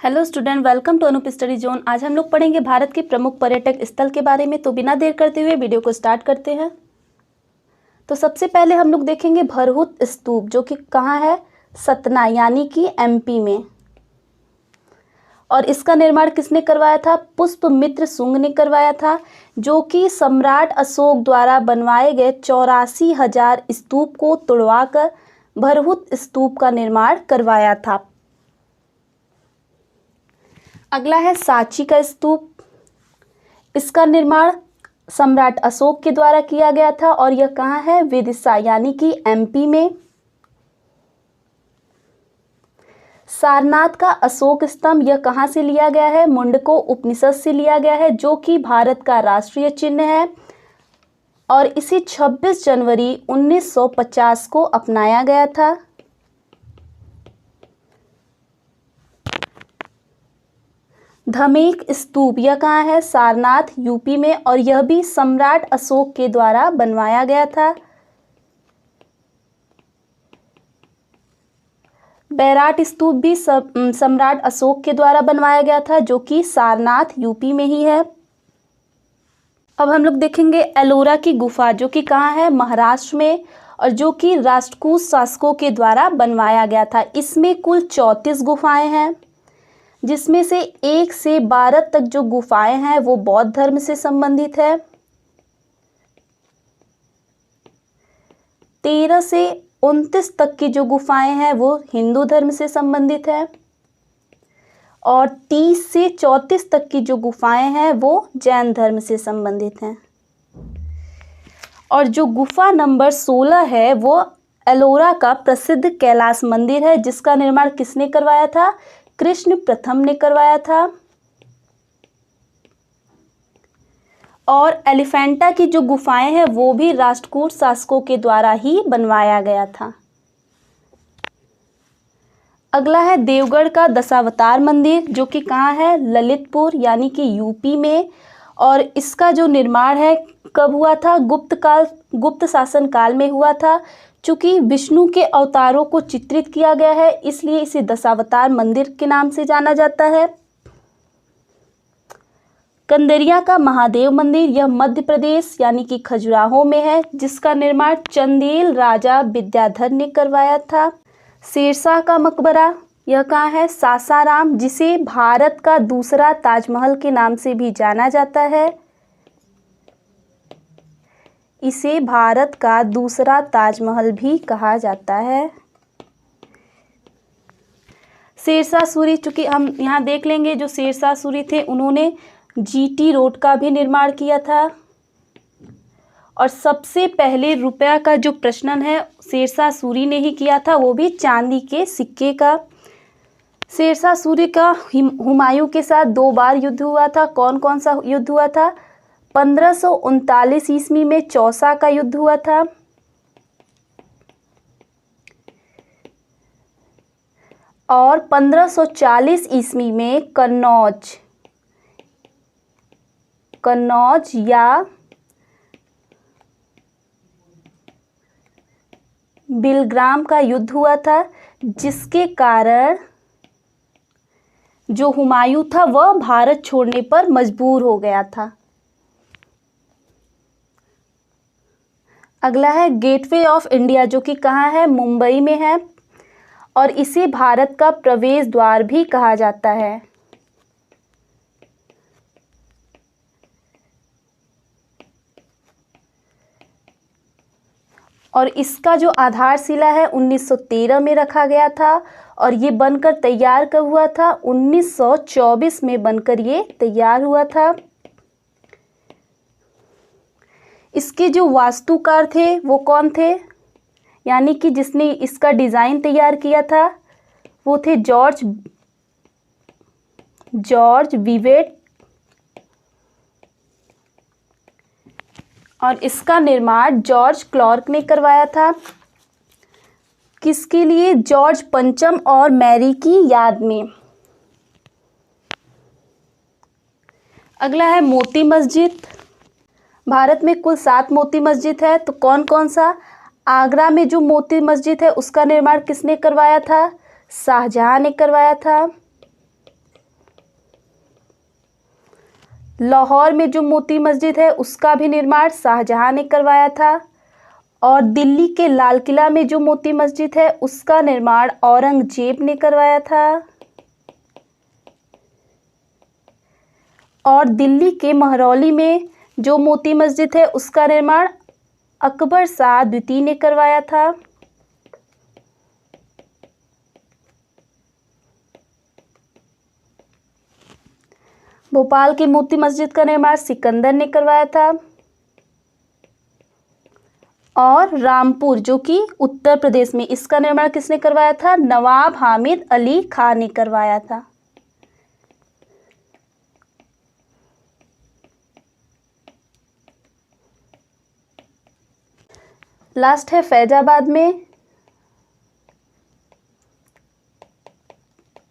Hello student, welcome to Anoop study zone. आज हम लोग पढ़ेंगे भारत के प्रमुख पर्यटक स्थल के बारे में। तो बिना देर करते हुए वीडियो को स्टार्ट करते हैं। तो सबसे पहले हम लोग देखेंगे भरहुत स्तूप, जो कि कहाँ है, सतना यानी कि एमपी में। और इसका निर्माण किसने करवाया था? पुष्पमित्र शुंग ने करवाया था, जो कि सम्राट अशोक द्वारा बनवाए गए 84,000 स्तूप को तुड़वाकर भरहुत स्तूप का निर्माण करवाया था। अगला है सांची का स्तूप। इसका निर्माण सम्राट अशोक के द्वारा किया गया था और यह कहाँ है, विदिशा यानी कि एमपी में। सारनाथ का अशोक स्तंभ, यह कहाँ से लिया गया है, मुंडको उपनिषद से लिया गया है, जो कि भारत का राष्ट्रीय चिन्ह है और इसे 26 जनवरी 1950 को अपनाया गया था। धमेक स्तूप, यह कहाँ है, सारनाथ यूपी में और यह भी सम्राट अशोक के द्वारा बनवाया गया था। बैराट स्तूप भी सम्राट अशोक के द्वारा बनवाया गया था, जो कि सारनाथ यूपी में ही है। अब हम लोग देखेंगे एलोरा की गुफा, जो कि कहाँ है, महाराष्ट्र में और जो कि राष्ट्रकूट शासकों के द्वारा बनवाया गया था। इसमें कुल 34 गुफाएं हैं, जिसमें से 1 से 12 तक जो गुफाएं हैं वो बौद्ध धर्म से संबंधित है, 13 से 29 तक की जो गुफाएं हैं वो हिंदू धर्म से संबंधित है और 30 से 34 तक की जो गुफाएं हैं वो जैन धर्म से संबंधित हैं। और जो गुफा नंबर 16 है वो एलोरा का प्रसिद्ध कैलाश मंदिर है, जिसका निर्माण किसने करवाया था, कृष्ण प्रथम ने करवाया था। और एलिफेंटा की जो गुफाएं हैं वो भी राष्ट्रकूट शासकों के द्वारा ही बनवाया गया था। अगला है देवगढ़ का दशावतार मंदिर, जो कि कहाँ है, ललितपुर यानी कि यूपी में। और इसका जो निर्माण है कब हुआ था, गुप्त शासन काल में हुआ था। चूँकि विष्णु के अवतारों को चित्रित किया गया है, इसलिए इसे दशावतार मंदिर के नाम से जाना जाता है। कंदरिया का महादेव मंदिर, यह मध्य प्रदेश यानी कि खजुराहो में है, जिसका निर्माण चंदेल राजा विद्याधर ने करवाया था। शेरशाह का मकबरा, यह कहाँ है, सासाराम, जिसे भारत का दूसरा ताजमहल के नाम से भी जाना जाता है। इसे भारत का दूसरा ताजमहल भी कहा जाता है। शेरशाह सूरी, चूँकि हम यहाँ देख लेंगे, जो शेरशाह सूरी थे उन्होंने जीटी रोड का भी निर्माण किया था। और सबसे पहले रुपया का जो प्रचलन है शेरशाह सूरी ने ही किया था, वो भी चांदी के सिक्के का। शेरशाह सूरी का हुमायूं के साथ 2 बार युद्ध हुआ था। कौन कौन सा युद्ध हुआ था? 1539 ईस्वी में चौसा का युद्ध हुआ था और 1540 ईस्वी में कन्नौज या बिलग्राम का युद्ध हुआ था, जिसके कारण जो हुमायूं था वह भारत छोड़ने पर मजबूर हो गया था। अगला है गेटवे ऑफ इंडिया, जो कि कहाँ है, मुंबई में है और इसे भारत का प्रवेश द्वार भी कहा जाता है। और इसका जो आधारशिला है 1913 में रखा गया था और ये बनकर तैयार कब हुआ था, 1924 में बनकर ये तैयार हुआ था। इसके जो वास्तुकार थे वो कौन थे, यानी कि जिसने इसका डिज़ाइन तैयार किया था वो थे जॉर्ज विवेट। और इसका निर्माण जॉर्ज क्लार्क ने करवाया था। किसके लिए? जॉर्ज पंचम और मैरी की याद में। अगला है मोती मस्जिद। भारत में कुल 7 मोती मस्जिद है, तो कौन कौन सा? आगरा में जो मोती मस्जिद है उसका निर्माण किसने करवाया था? शाहजहां ने करवाया था। लाहौर में जो मोती मस्जिद है उसका भी निर्माण शाहजहां ने करवाया था। और दिल्ली के लाल किला में जो मोती मस्जिद है उसका निर्माण औरंगजेब ने करवाया था। और दिल्ली के महरौली में जो मोती मस्जिद है उसका निर्माण अकबर शाह द्वितीय ने करवाया था। भोपाल की मोती मस्जिद का निर्माण सिकंदर ने करवाया था। और रामपुर जो कि उत्तर प्रदेश में, इसका निर्माण किसने करवाया था? नवाब हामिद अली खान ने करवाया था। लास्ट है फैजाबाद में,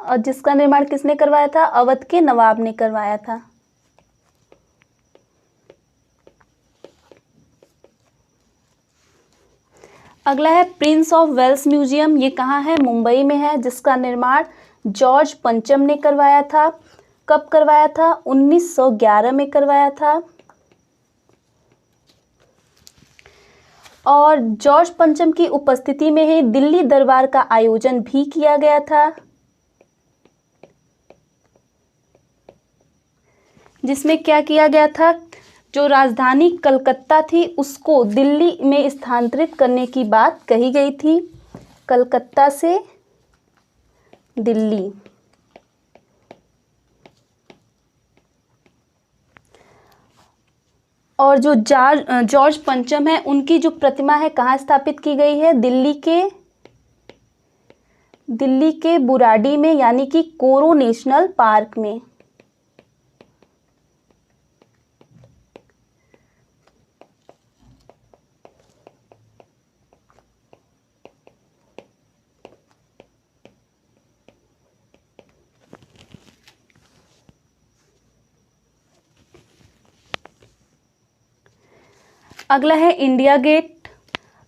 और जिसका निर्माण किसने करवाया था? अवध के नवाब ने करवाया था। अगला है प्रिंस ऑफ वेल्स म्यूजियम। ये कहाँ है? मुंबई में है, जिसका निर्माण जॉर्ज पंचम ने करवाया था। कब करवाया था? 1911 में करवाया था। और जॉर्ज पंचम की उपस्थिति में ही दिल्ली दरबार का आयोजन भी किया गया था, जिसमें क्या किया गया था? जो राजधानी कलकत्ता थी उसको दिल्ली में स्थानांतरित करने की बात कही गई थी, कलकत्ता से दिल्ली। और जो जॉर्ज पंचम है उनकी जो प्रतिमा है कहाँ स्थापित की गई है? दिल्ली के बुराड़ी में, यानी कि कोरोनेशनल पार्क में। अगला है इंडिया गेट।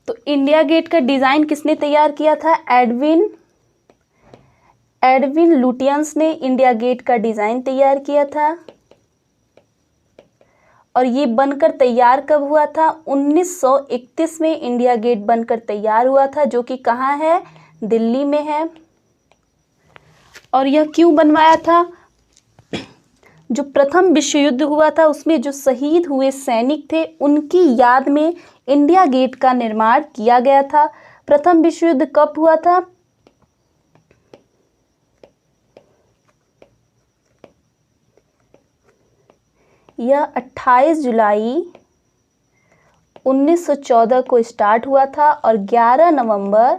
तो इंडिया गेट का डिज़ाइन किसने तैयार किया था? एडविन लुटियंस ने इंडिया गेट का डिज़ाइन तैयार किया था। और ये बनकर तैयार कब हुआ था? 1931 में इंडिया गेट बनकर तैयार हुआ था, जो कि कहाँ है? दिल्ली में है। और यह क्यों बनवाया था? जो प्रथम विश्व युद्ध हुआ था उसमें जो शहीद हुए सैनिक थे उनकी याद में इंडिया गेट का निर्माण किया गया था। प्रथम विश्व युद्ध कब हुआ था? यह 28 जुलाई 1914 को स्टार्ट हुआ था और 11 नवंबर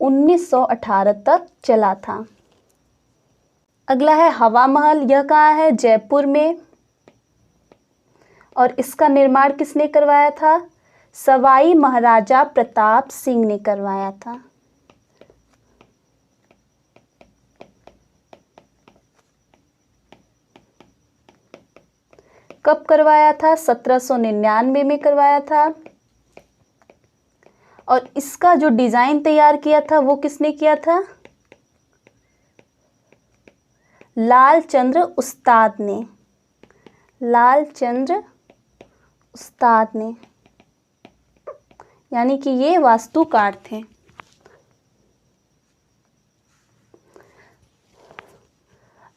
1918 तक चला था। अगला है हवा महल। यह कहाँ है? जयपुर में। और इसका निर्माण किसने करवाया था? सवाई महाराजा प्रताप सिंह ने करवाया था। कब करवाया था? 1799 में करवाया था। और इसका जो डिजाइन तैयार किया था वो किसने किया था? लालचंद्र उस्ताद ने। यानी कि ये वास्तुकार थे।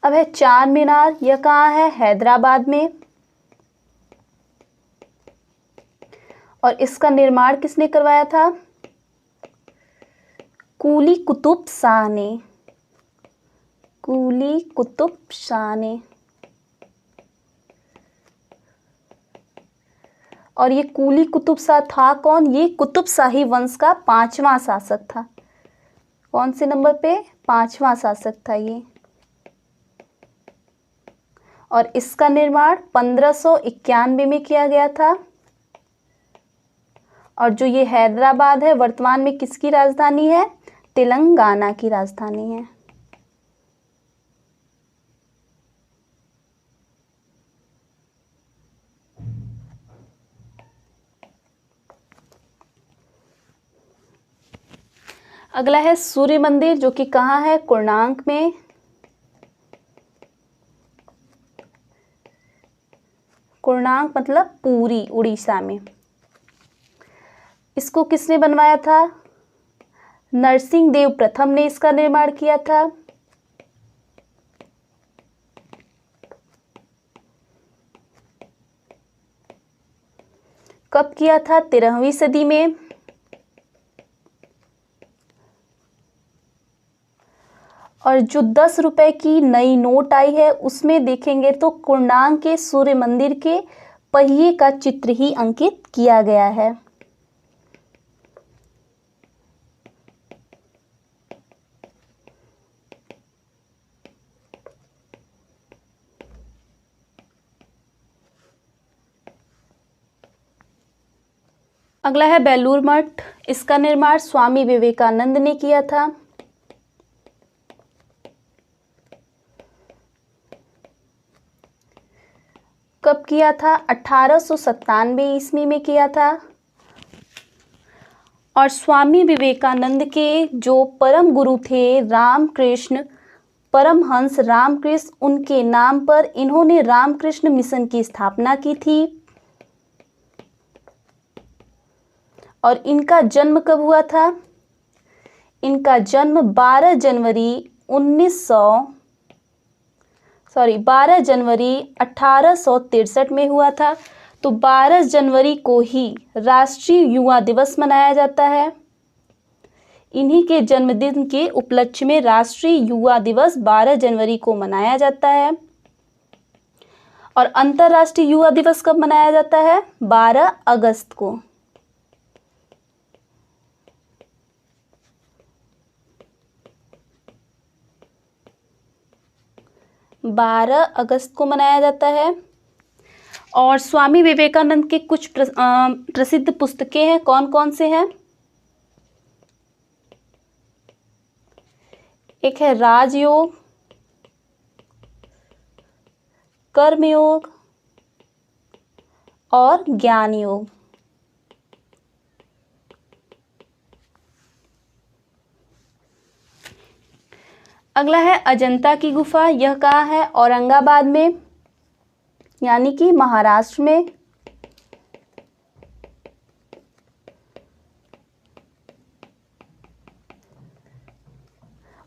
अब है चार मीनार। यह कहाँ है? हैदराबाद में। और इसका निर्माण किसने करवाया था? कुली कुतुब शाह ने। और ये कुली कुतुब शाह था कौन? ये कुतुब शाही वंश का 5वां शासक था। कौन से नंबर पे? 5वां शासक था ये। और इसका निर्माण 1591 में किया गया था। और जो ये हैदराबाद है वर्तमान में किसकी राजधानी है? तेलंगाना की राजधानी है। अगला है सूर्य मंदिर, जो कि कहाँ है? कोणार्क में। कोणार्क मतलब पुरी, उड़ीसा में। इसको किसने बनवाया था? नरसिंह देव प्रथम ने इसका निर्माण किया था। कब किया था? 13वीं सदी में। और जो 10 रुपए की नई नोट आई है उसमें देखेंगे तो कोणार्क के सूर्य मंदिर के पहिए का चित्र ही अंकित किया गया है। अगला है बेलूर मठ। इसका निर्माण स्वामी विवेकानंद ने किया था। कब किया था? 1897 ईस्वी में किया था। और स्वामी विवेकानंद के जो परम गुरु थे रामकृष्ण परमहंस रामकृष्ण, उनके नाम पर इन्होंने रामकृष्ण मिशन की स्थापना की थी। और इनका जन्म कब हुआ था? इनका जन्म 12 जनवरी 1863 में हुआ था। तो 12 जनवरी को ही राष्ट्रीय युवा दिवस मनाया जाता है। इन्हीं के जन्मदिन के उपलक्ष्य में राष्ट्रीय युवा दिवस 12 जनवरी को मनाया जाता है। और अंतर्राष्ट्रीय युवा दिवस कब मनाया जाता है? 12 अगस्त को। 12 अगस्त को मनाया जाता है। और स्वामी विवेकानंद के कुछ प्रसिद्ध पुस्तकें हैं। कौन कौन से हैं? एक है राजयोग, कर्मयोग और ज्ञान योग। अगला है अजंता की गुफा। यह कहाँ है? औरंगाबाद में, यानी कि महाराष्ट्र में।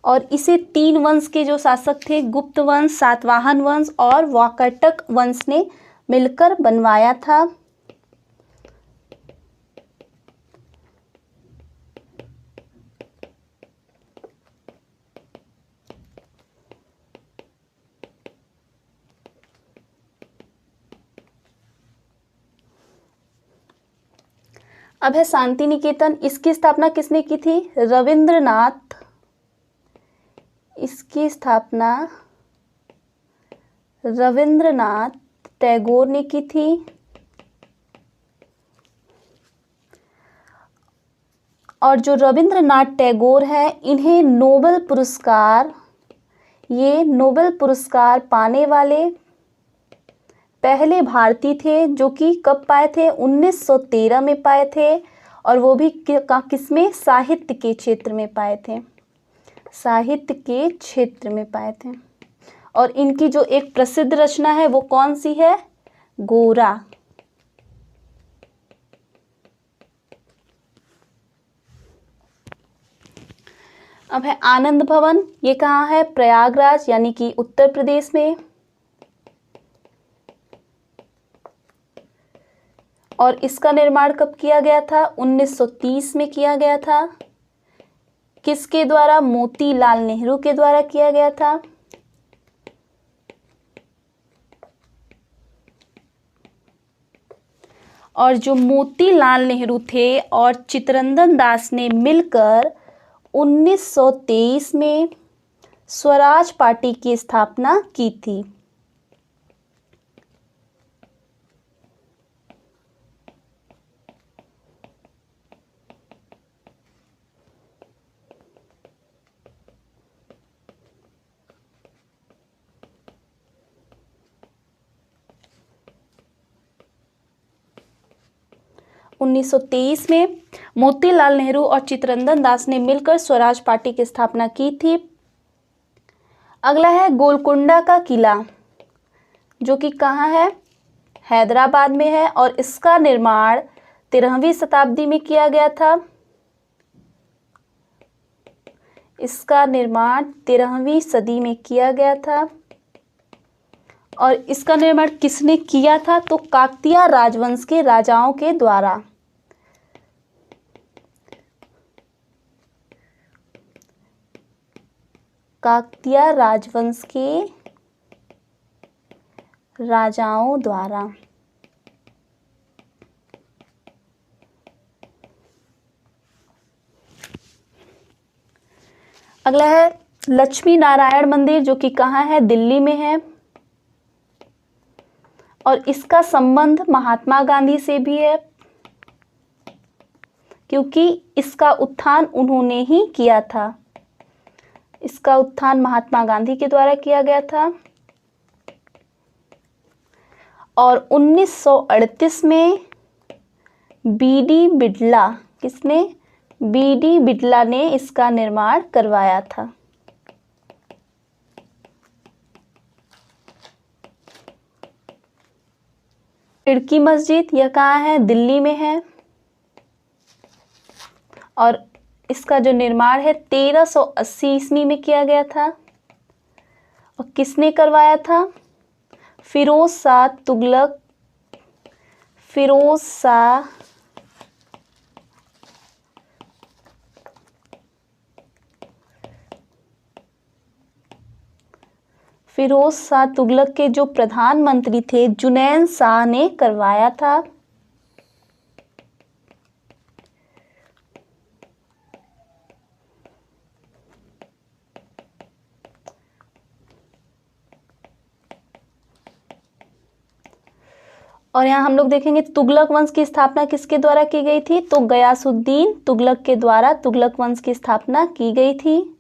और इसे 3 वंश के जो शासक थे, गुप्त वंश, सातवाहन वंश और वाकाटक वंश ने मिलकर बनवाया था। अब है शांति निकेतन। इसकी स्थापना किसने की थी? रविंद्रनाथ। इसकी स्थापना रविंद्रनाथ टैगोर ने की थी। और जो रविंद्रनाथ टैगोर हैं, इन्हें नोबेल पुरस्कार पाने वाले पहले भारतीय थे, जो कि कब पाए थे? 1913 में पाए थे। और वो भी किसमें? साहित्य के क्षेत्र में पाए थे। साहित्य के क्षेत्र में पाए थे। और इनकी जो एक प्रसिद्ध रचना है वो कौन सी है? गोरा। अब है आनंद भवन। ये कहाँ है? प्रयागराज, यानी कि उत्तर प्रदेश में। और इसका निर्माण कब किया गया था? 1930 में किया गया था। किसके द्वारा? मोतीलाल नेहरू के द्वारा किया गया था। और जो मोतीलाल नेहरू थे और चित्तरंजन दास ने मिलकर 1923 में स्वराज पार्टी की स्थापना की थी। उन्नीस सौ 1923 में मोतीलाल नेहरू और चित्तरंजन दास ने मिलकर स्वराज पार्टी की स्थापना की थी। अगला है गोलकुंडा का किला, जो कि कहाँ है? हैदराबाद में है और इसका निर्माण 13वीं शताब्दी में किया गया था। इसका निर्माण 13वीं सदी में किया गया था। और इसका निर्माण किसने किया था? तो काकतीय राजवंश के राजाओं के द्वारा। काकतीय राजवंश के राजाओं द्वारा। अगला है लक्ष्मी नारायण मंदिर, जो कि कहाँ है? दिल्ली में है। और इसका संबंध महात्मा गांधी से भी है, क्योंकि इसका उत्थान उन्होंने ही किया था। इसका उत्थान महात्मा गांधी के द्वारा किया गया था। और 1938 में बीडी बिड़ला, किसने? बीडी बिड़ला ने इसका निर्माण करवाया था। खिड़की मस्जिद, यह कहाँ है? दिल्ली में है। और इसका जो निर्माण है 1380 ईस्वी में किया गया था। और किसने करवाया था? फिरोज शाह तुगलक। फिरोज शाह तुगलक के जो प्रधानमंत्री थे जुनैन शाह ने करवाया था। और यहाँ हम लोग देखेंगे तुगलक वंश की स्थापना किसके द्वारा की गई थी? तो गयासुद्दीन तुगलक के द्वारा तुगलक वंश की स्थापना की गई थी।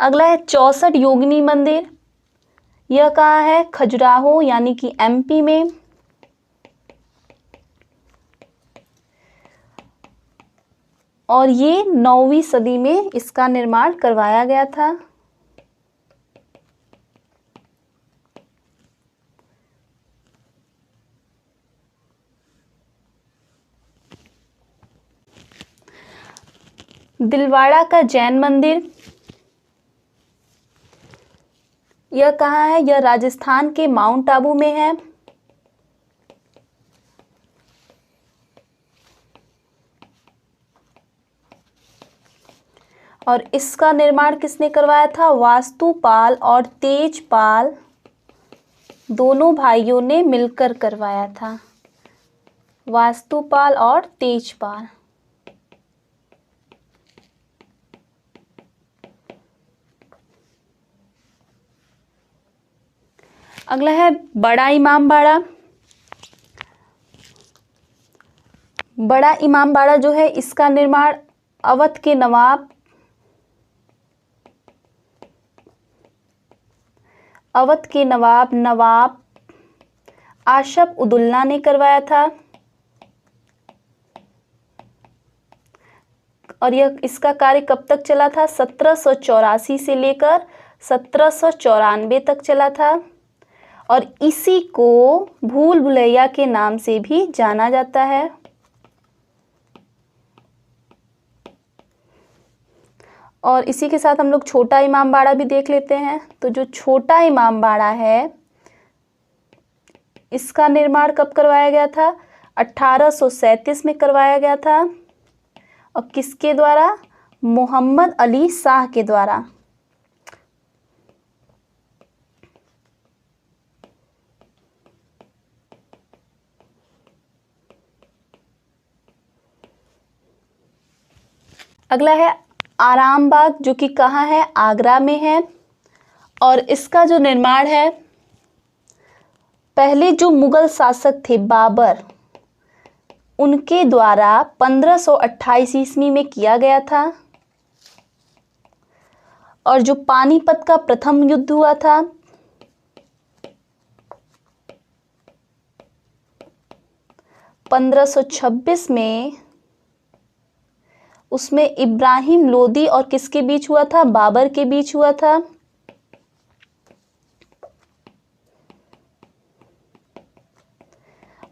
अगला है 64 योगिनी मंदिर। यह कहाँ है? खजुराहो यानी कि एमपी में। और ये 9वीं सदी में इसका निर्माण करवाया गया था। दिलवाड़ा का जैन मंदिर, यह कहाँ है? यह राजस्थान के माउंट आबू में है। और इसका निर्माण किसने करवाया था? वास्तुपाल और तेजपाल दोनों भाइयों ने मिलकर करवाया था। वास्तुपाल और तेजपाल। अगला है बड़ा इमामबाड़ा। बड़ा इमामबाड़ा जो है इसका निर्माण अवध के नवाब आशफ उदौला ने करवाया था। और यह इसका कार्य कब तक चला था? 1784 से लेकर 1794 तक चला था। और इसी को भूल भुलैया के नाम से भी जाना जाता है। और इसी के साथ हम लोग छोटा इमामबाड़ा भी देख लेते हैं। तो जो छोटा इमामबाड़ा है इसका निर्माण कब करवाया गया था? 1837 में करवाया गया था। और किसके द्वारा? मोहम्मद अली शाह के द्वारा। अगला है आरामबाग, जो कि कहाँ है? आगरा में है। और इसका जो निर्माण है पहले जो मुगल शासक थे बाबर, उनके द्वारा 1528 ईस्वी में किया गया था। और जो पानीपत का प्रथम युद्ध हुआ था 1526 में उसमें इब्राहिम लोदी और किसके बीच हुआ था? बाबर के बीच हुआ था।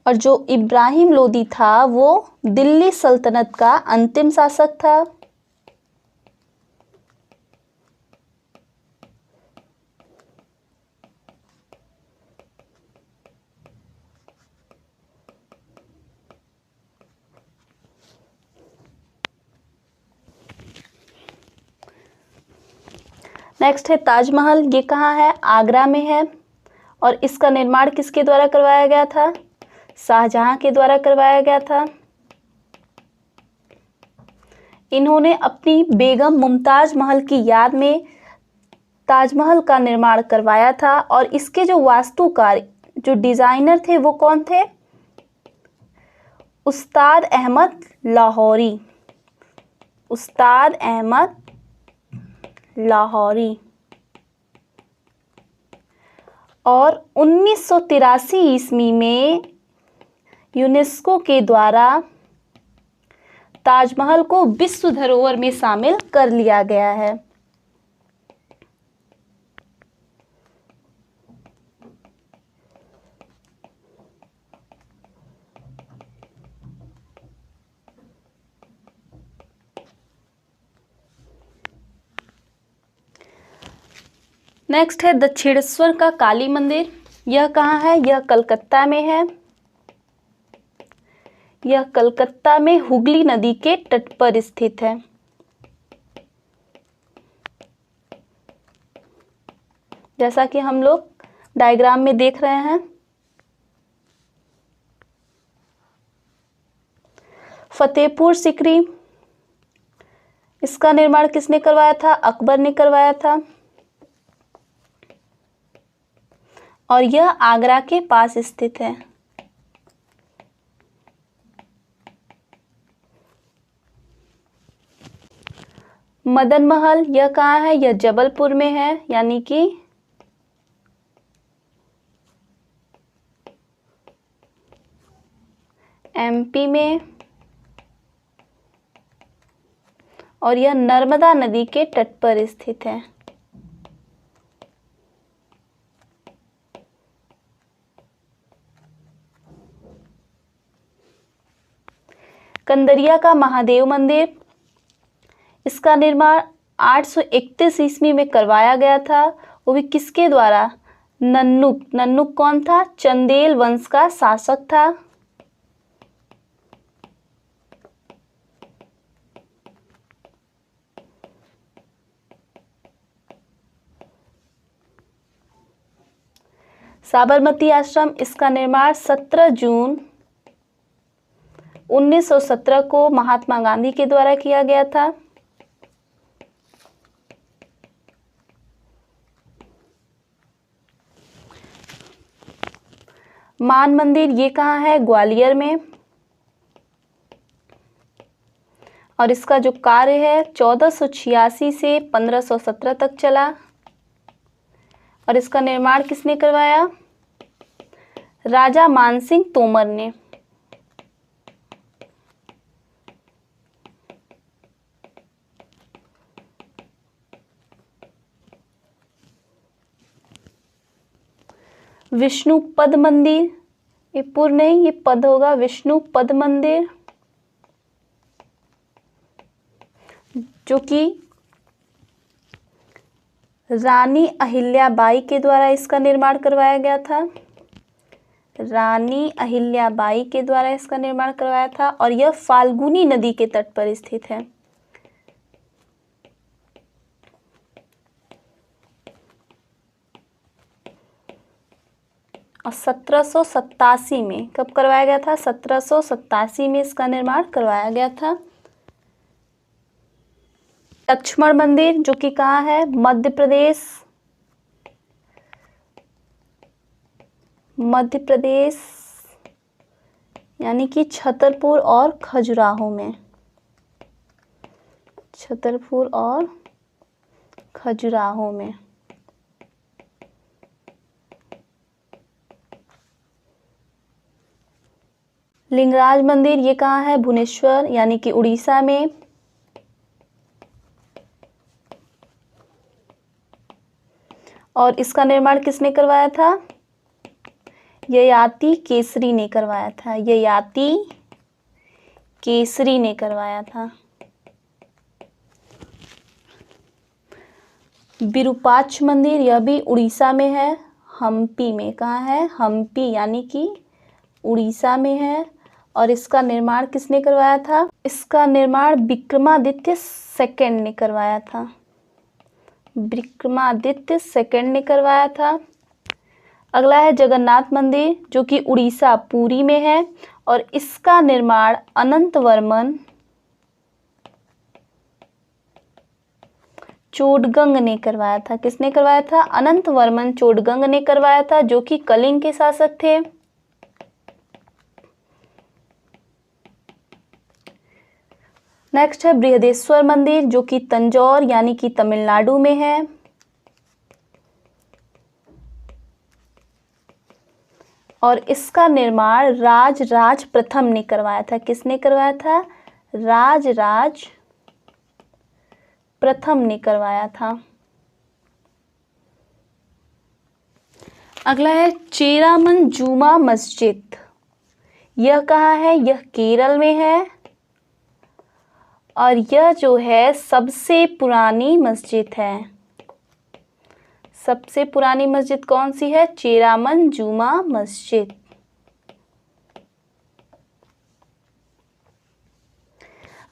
और जो इब्राहिम लोदी था वो दिल्ली सल्तनत का अंतिम शासक था। नेक्स्ट है ताजमहल। ये कहाँ है? आगरा में है। और इसका निर्माण किसके द्वारा करवाया गया था? शाहजहां के द्वारा करवाया गया था। इन्होंने अपनी बेगम मुमताज महल की याद में ताजमहल का निर्माण करवाया था। और इसके जो वास्तुकार, जो डिजाइनर थे, वो कौन थे? उस्ताद अहमद लाहौरी। उस्ताद अहमद लाहौरी। और 1983 ईस्वी में यूनेस्को के द्वारा ताजमहल को विश्व धरोहर में शामिल कर लिया गया है। नेक्स्ट है दक्षिणेश्वर का काली मंदिर। यह कहाँ है? यह कलकत्ता में है। यह कलकत्ता में हुगली नदी के तट पर स्थित है। जैसा कि हम लोग डायग्राम में देख रहे हैं। फतेहपुर सीकरी, इसका निर्माण किसने करवाया था? अकबर ने करवाया था। और यह आगरा के पास स्थित है। मदन महल, यह कहाँ है? यह जबलपुर में है, यानी कि एमपी में। और यह नर्मदा नदी के तट पर स्थित है। कंदरिया का महादेव मंदिर, इसका निर्माण 831 ईस्वी में करवाया गया था। वो भी किसके द्वारा? नन्नुक। नन्नुक कौन था? चंदेल वंश का शासक था। साबरमती आश्रम, इसका निर्माण 17 जून 1917 को महात्मा गांधी के द्वारा किया गया था। मान मंदिर, ये कहाँ है? ग्वालियर में। और इसका जो कार्य है 1486 से 1517 तक चला। और इसका निर्माण किसने करवाया? राजा मानसिंह तोमर ने। विष्णु पद मंदिर, ये पुर नहीं, ये पद होगा। विष्णु पद मंदिर, जो कि रानी अहिल्याबाई के द्वारा इसका निर्माण करवाया गया था। रानी अहिल्याबाई के द्वारा इसका निर्माण करवाया था। और यह फाल्गुनी नदी के तट पर स्थित है। और 1787 में, कब करवाया गया था? 1787 में इसका निर्माण करवाया गया था। लक्ष्मण मंदिर, जो कि कहाँ है? मध्य प्रदेश। मध्य प्रदेश यानी कि छतरपुर और खजुराहो में। छतरपुर और खजुराहो में। लिंगराज मंदिर, ये कहाँ है? भुवनेश्वर यानी कि उड़ीसा में। और इसका निर्माण किसने करवाया था? ययाति केसरी ने करवाया था। ययाति केसरी ने करवाया था। विरूपाक्ष मंदिर, यह भी उड़ीसा में है, हम्पी में। कहाँ है? हम्पी, यानी कि उड़ीसा में है। और इसका निर्माण किसने करवाया था? इसका निर्माण विक्रमादित्य सेकंड ने करवाया था। विक्रमादित्य सेकंड ने करवाया था। अगला है जगन्नाथ मंदिर, जो कि उड़ीसा पुरी में है, और इसका निर्माण अनंतवर्मन चोडगंग ने करवाया था। किसने करवाया था? अनंतवर्मन चोडगंग ने करवाया था, जो कि कलिंग के शासक थे। नेक्स्ट है बृहदेश्वर मंदिर, जो कि तंजौर यानी कि तमिलनाडु में है। और इसका निर्माण राज प्रथम ने करवाया था। किसने करवाया था? राज प्रथम ने करवाया था। अगला है चेरामन जुमा मस्जिद। यह कहाँ है? यह केरल में है, और यह जो है सबसे पुरानी मस्जिद है। सबसे पुरानी मस्जिद कौन सी है? चेरामन जुमा मस्जिद।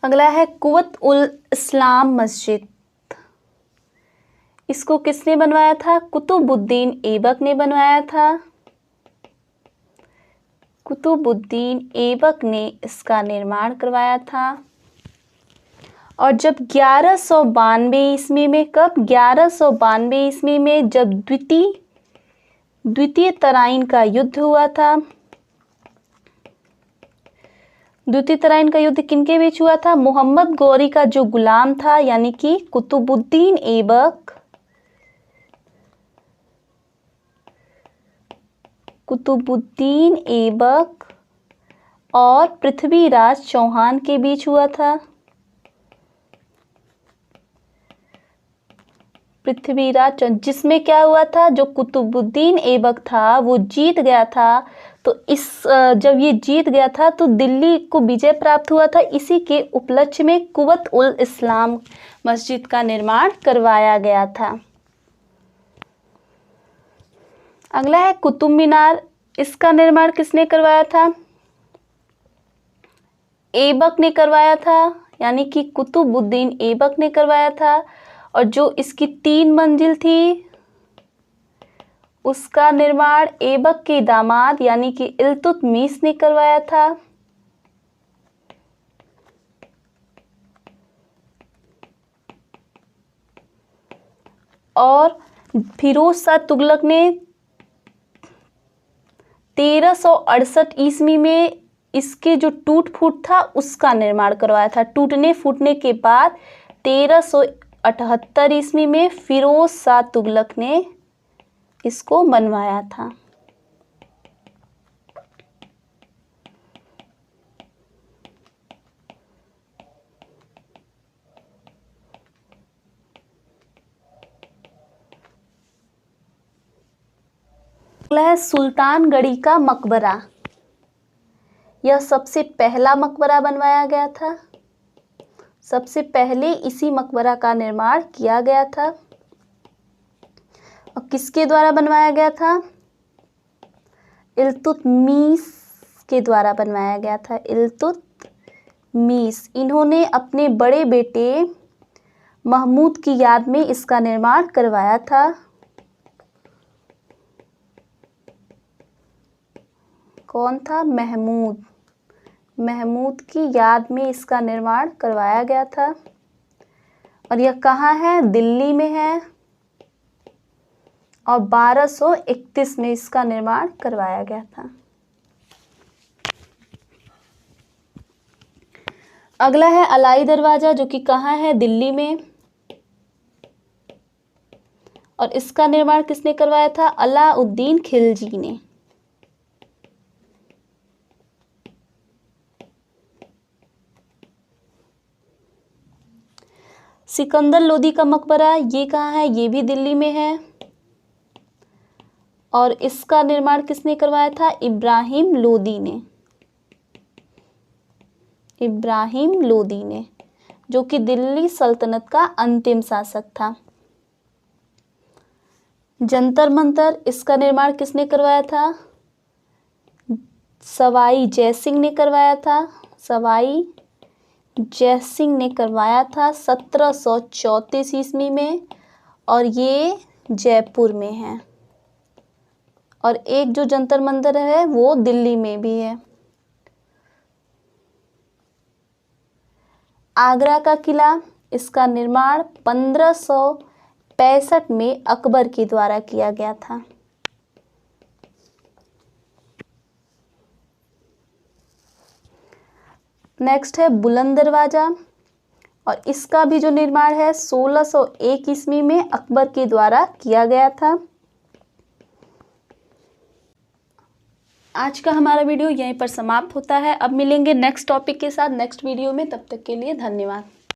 अगला है कुवत उल इस्लाम मस्जिद। इसको किसने बनवाया था? कुतुबुद्दीन ऐबक ने बनवाया था। कुतुबुद्दीन ऐबक ने इसका निर्माण करवाया था। और जब 1192 ईस्वी में, कब? 1192 ईस्वी में, जब द्वितीय तराइन का युद्ध हुआ था। द्वितीय तराइन का युद्ध किनके बीच हुआ था? मोहम्मद गौरी का जो गुलाम था, यानी कि कुतुबुद्दीन ऐबक और पृथ्वीराज चौहान के बीच हुआ था। पृथ्वीराज, जिसमें क्या हुआ था? जो कुतुबुद्दीन ऐबक था वो जीत गया था। तो जब ये जीत गया था तो दिल्ली को विजय प्राप्त हुआ था। इसी के उपलक्ष्य में कुवत उल इस्लाम मस्जिद का निर्माण करवाया गया था। अगला है कुतुब मीनार। इसका निर्माण किसने करवाया था? ऐबक ने करवाया था, यानी कि कुतुबुद्दीन ऐबक ने करवाया था। और जो इसकी 3 मंजिल थी उसका निर्माण ऐबक के दामाद यानी कि इल्तुतमिश ने करवाया था। और फिरोज शाह तुगलक ने 1368 ईस्वी में इसके जो टूट फूट था उसका निर्माण करवाया था। टूटने फूटने के बाद 1378 ईस्वी में फिरोज शाह तुगलक ने इसको बनवाया था। अगला है सुल्तानगढ़ी का मकबरा। यह सबसे पहला मकबरा बनवाया गया था। सबसे पहले इसी मकबरा का निर्माण किया गया था। और किसके द्वारा बनवाया गया था? इल्तुतमिश के द्वारा बनवाया गया था। इल्तुतमिश, इन्होंने अपने बड़े बेटे महमूद की याद में इसका निर्माण करवाया था। कौन था? महमूद। महमूद की याद में इसका निर्माण करवाया गया था। और यह कहाँ है? दिल्ली में है। और 1231 में इसका निर्माण करवाया गया था। अगला है अलाई दरवाजा, जो कि कहाँ है? दिल्ली में। और इसका निर्माण किसने करवाया था? अलाउद्दीन खिलजी ने। सिकंदर लोदी का मकबरा, ये कहाँ है? ये भी दिल्ली में है। और इसका निर्माण किसने करवाया था? इब्राहिम लोदी ने। इब्राहिम लोदी ने, जो कि दिल्ली सल्तनत का अंतिम शासक था। जंतर मंतर, इसका निर्माण किसने करवाया था? सवाई जयसिंह ने करवाया था। सवाई जयसिंह ने करवाया था 1734 ईस्वी में, और ये जयपुर में है। और एक जो जंतर मंतर है वो दिल्ली में भी है। आगरा का किला, इसका निर्माण 1565 में अकबर के द्वारा किया गया था। नेक्स्ट है बुलंद दरवाजा, और इसका भी जो निर्माण है 1601 ईस्वी में अकबर के द्वारा किया गया था। आज का हमारा वीडियो यहीं पर समाप्त होता है। अब मिलेंगे नेक्स्ट टॉपिक के साथ नेक्स्ट वीडियो में। तब तक के लिए धन्यवाद।